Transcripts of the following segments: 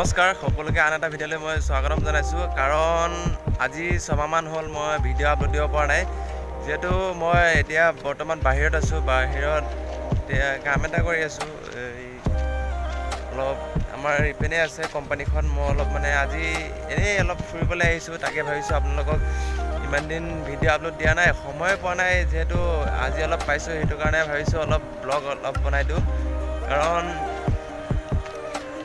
নমস্কাৰ সকলোকে আন এটা ভিডিঅ'লৈ মই স্বাগতম জনাইছোঁ কাৰণ আজি 6 মাহমান হ'ল মই ভিডিঅ' আপলোড দিব পৰা নাই যেহেতু মই এতিয়া বৰ্তমান বাহিৰত আছোঁ বাহিৰত এতিয়া কাম এটা কৰি আছোঁ অলপ আমাৰ ইপিনে আছে কোম্পানীখন মই অলপ মানে আজি এনেই অলপ ফুৰিবলৈ আহিছোঁ তাকে ভাবিছোঁ আপোনালোকক ইমান দিন ভিডিঅ' আপলোড দিয়া নাই সময় পোৱা নাই যেহেতু আজি অলপ পাইছোঁ সেইটো কাৰণে ভাবিছোঁ অলপ ব্লগ অলপ বনাই দিওঁ কাৰণ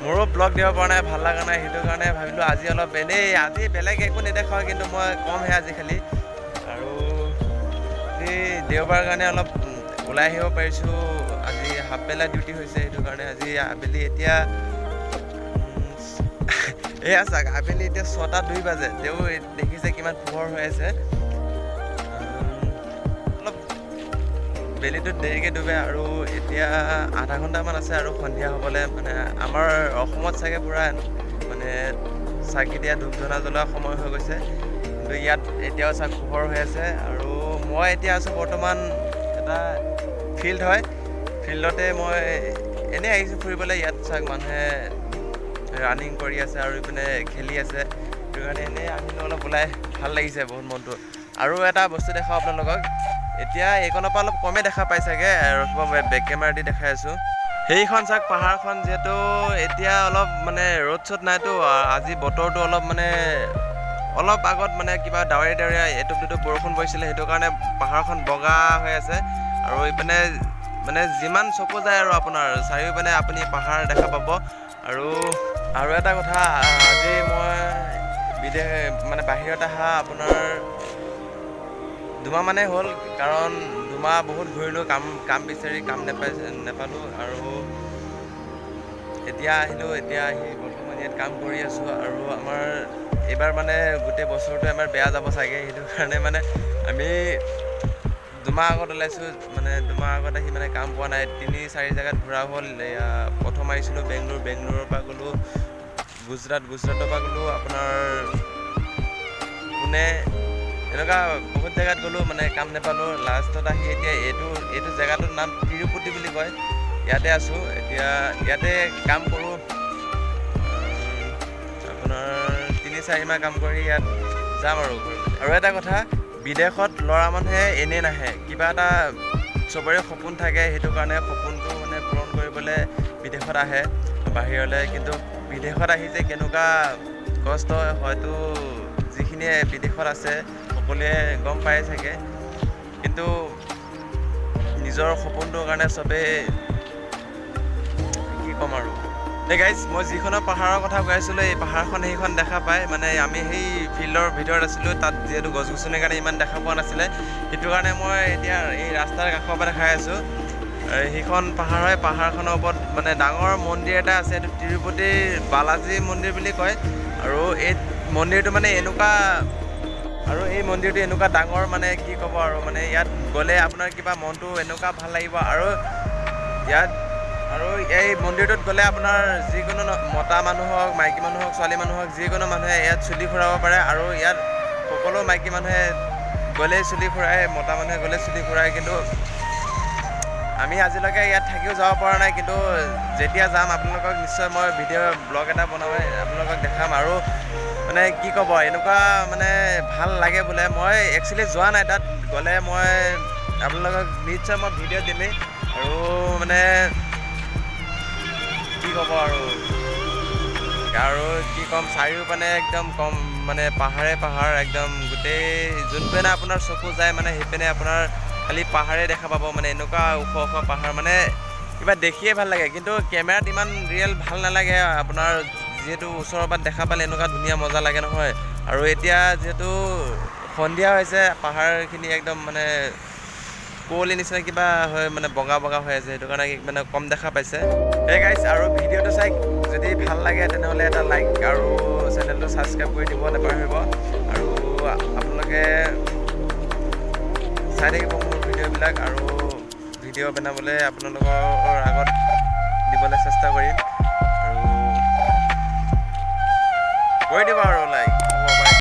মোৰো ব্লগ দিব পৰা নাই ভাল লগা নাই সেইটো কাৰণে ভাবিলোঁ আজি অলপ এনেই আজি বেলেগ একো নেদেখাওঁ কিন্তু মই কমহে আজি খালি আৰু এই দেওবাৰ কাৰণে অলপ ওলাই আহিব পাৰিছোঁ আজি হাফবেলা ডিউটি হৈছে সেইটো কাৰণে আজি আবেলি এতিয়া এয়া চাওক আবেলি এতিয়া 6:02 বাজে তেওঁ দেখিছে কিমান পোহৰ হৈ আছে বেলিটো দেৰিকৈ ডুবে আৰু এতিয়া আধা ঘণ্টামান আছে আৰু সন্ধিয়া হ'বলৈ মানে আমাৰ অসমত চাগে পূৰা মানে চাকি দিয়া ধূপ ধূনা জ্বলোৱা সময় হৈ গৈছে কিন্তু ইয়াত এতিয়াও চাওক পোহৰ হৈ আছে আৰু মই এতিয়া আছোঁ বৰ্তমান এটা ফিল্ড হয় ফিল্ডতে মই এনেই আহিছোঁ ফুৰিবলৈ ইয়াত চাওক মানুহে ৰানিং কৰি আছে আৰু ইপিনে খেলি আছে সেইটো কাৰণে এনেই আহিলোঁ অলপ ওলাই ভাল লাগিছে বহুত মনটো আৰু এটা বস্তু দেখাওঁ আপোনালোকক এতিয়া এইকণৰ পৰা অলপ কমেই দেখা পাই চাগে ৰখিব বেক কেমেৰা দি দেখাই আছোঁ সেইখন চাওক পাহাৰখন যিহেতু এতিয়া অলপ মানে ৰ'দ চ'দ নাইতো আজি বতৰটো অলপ মানে অলপ আগত মানে কিবা ডাৱৰীয়া এটুপ দুটুপ বৰষুণ পৰিছিলে সেইটো কাৰণে পাহাৰখন বগা হৈ আছে আৰু এইপিনে মানে যিমান চকু যায় আৰু আপোনাৰ চাৰিওপিনে আপুনি পাহাৰ দেখা পাব আৰু এটা কথা আজি মই মানে বাহিৰত অহা আপোনাৰ 2 মাহ মানেই হ'ল কাৰণ 2 মাহ বহুত ঘূৰিলোঁ কাম বিচাৰি কাম নেপালোঁ আৰু এতিয়া আহিলোঁ এতিয়া আহি বৰ্তমান ইয়াত কাম কৰি আছোঁ আৰু আমাৰ এইবাৰ মানে গোটেই বছৰটো আমাৰ বেয়া যাব চাগে সেইটো কাৰণে মানে আমি 2 মাহ আগত ওলাইছোঁ মানে 2 মাহ আগত আহি মানে কাম পোৱা নাই 3-4 জেগাত ঘূৰা হ'ল প্ৰথম আহিছিলোঁ বেংগলোৰৰ পৰা গ'লোঁ গুজৰাটৰ পৰা গ'লোঁ আপোনাৰ পুনে এনেকুৱা বহুত জেগাত গ'লোঁ মানে কাম নাপালোঁ লাষ্টত আহি এতিয়া এইটো জেগাটোৰ নাম তিৰুপতি বুলি কয় ইয়াতে আছোঁ এতিয়া ইয়াতে কাম কৰোঁ আপোনাৰ 3-4 মাহ কাম কৰি ইয়াত যাম আৰু এটা কথা বিদেশত ল'ৰা মানুহে এনেই নাহে কিবা এটা চবৰে সপোন থাকে সেইটো কাৰণে সপোনটো মানে পূৰণ কৰিবলৈ বিদেশত আহে বাহিৰলৈ কিন্তু বিদেশত আহি যে কেনেকুৱা কষ্ট হয়তো যিখিনিয়ে বিদেশত আছে সকলোৱে গম পাই চাগে কিন্তু নিজৰ সপোনটোৰ কাৰণে চবেই কি ক'ম আৰু গাইজ মই যিখনৰ পাহাৰৰ কথা কৈ আছিলোঁ এই পাহাৰখন সেইখন দেখা পায় মানে আমি সেই ফিল্ডৰ ভিতৰত আছিলোঁ তাত যিহেতু গছ গছনিৰ কাৰণে ইমান দেখা পোৱা নাছিলে সেইটো কাৰণে মই এতিয়া এই ৰাস্তাৰ কাষৰ পৰা দেখাই আছোঁ সেইখন পাহাৰ হয় পাহাৰখনৰ ওপৰত মানে ডাঙৰ মন্দিৰ এটা আছে এইটো তিৰুপতি বালাজী মন্দিৰ বুলি কয় আৰু এই মন্দিৰটো মানে এই মন্দিৰটো এনেকুৱা ডাঙৰ মানে কি ক'ব আৰু মানে ইয়াত গ'লে আপোনাৰ কিবা মনটো এনেকুৱা ভাল লাগিব আৰু এই মন্দিৰটোত গ'লে আপোনাৰ যিকোনো মতা মানুহ হওক মাইকী মানুহ হওক ছোৱালী মানুহ হওক যিকোনো মানুহে ইয়াত চুলি ফুৰাব পাৰে আৰু ইয়াত সকলো মাইকী মানুহে গ'লেই চুলি ফুৰাই মতা মানুহে গ'লে চুলি ফুৰাই কিন্তু আমি আজিলৈকে ইয়াত থাকিও যাব পৰা নাই কিন্তু যেতিয়া যাম আপোনালোকক নিশ্চয় মই ব্লগ এটা বনাই আপোনালোকক দেখাম আৰু মানে কি ক'ব এনেকুৱা মানে ভাল লাগে বোলে মই একচুৱেলি যোৱা নাই তাত গ'লে মই আপোনালোকক নিশ্চয় মই ভিডিঅ' দিমেই আৰু মানে কি ক'ব আৰু কি ক'ম চাৰিওপিনে একদম কম মানে পাহাৰ একদম গোটেই যোনপিনে আপোনাৰ চকু যায় মানে সেইপিনে আপোনাৰ খালি পাহাৰে দেখা পাব মানে এনেকুৱা ওখ পাহাৰ মানে কিবা দেখিয়ে ভাল লাগে কিন্তু কেমেৰাত ইমান ৰিয়েল ভাল নালাগে আপোনাৰ যিহেতু ওচৰৰ পৰা দেখা পালে এনেকুৱা ধুনীয়া মজা লাগে নহয় আৰু এতিয়া যিহেতু সন্ধিয়া হৈছে পাহাৰখিনি একদম মানে কুঁৱলী নিচিনা কিবা হয় মানে বগা হৈ আছে সেইটো কাৰণে মানে কম দেখা পাইছে গাইজ আৰু ভিডিঅ'টো চাই যদি ভাল লাগে তেনেহ'লে এটা লাইক আৰু চেনেলটো ছাবস্ক্ৰাইব কৰি দিব নাপাহৰিব আৰু আপোনালোকে চাই থাকিব মোৰ ভিডিঅ'বিলাক আৰু ভিডিঅ' বনাবলৈ আপোনালোকৰ আগত দিবলৈ চেষ্টা কৰিম আৰু কৰি দিব আৰু লাইক